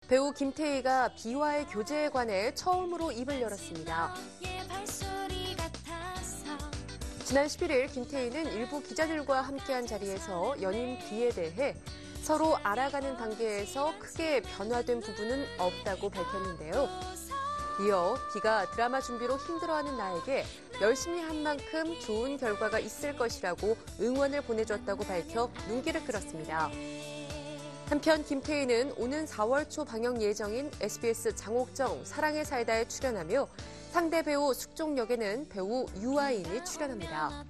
배우 김태희가 비와의 교제에 관해 처음으로 입을 열었습니다. 지난 11일 김태희는 일부 기자들과 함께한 자리에서 연인 비에 대해 서로 알아가는 단계에서 크게 변화된 부분은 없다고 밝혔는데요. 이어 비가 드라마 준비로 힘들어하는 나에게 열심히 한 만큼 좋은 결과가 있을 것이라고 응원을 보내줬다고 밝혀 눈길을 끌었습니다. 한편 김태희는 오는 4월 초 방영 예정인 SBS 장옥정 사랑의 사이다에 출연하며 상대 배우 숙종 역에는 배우 유아인이 출연합니다.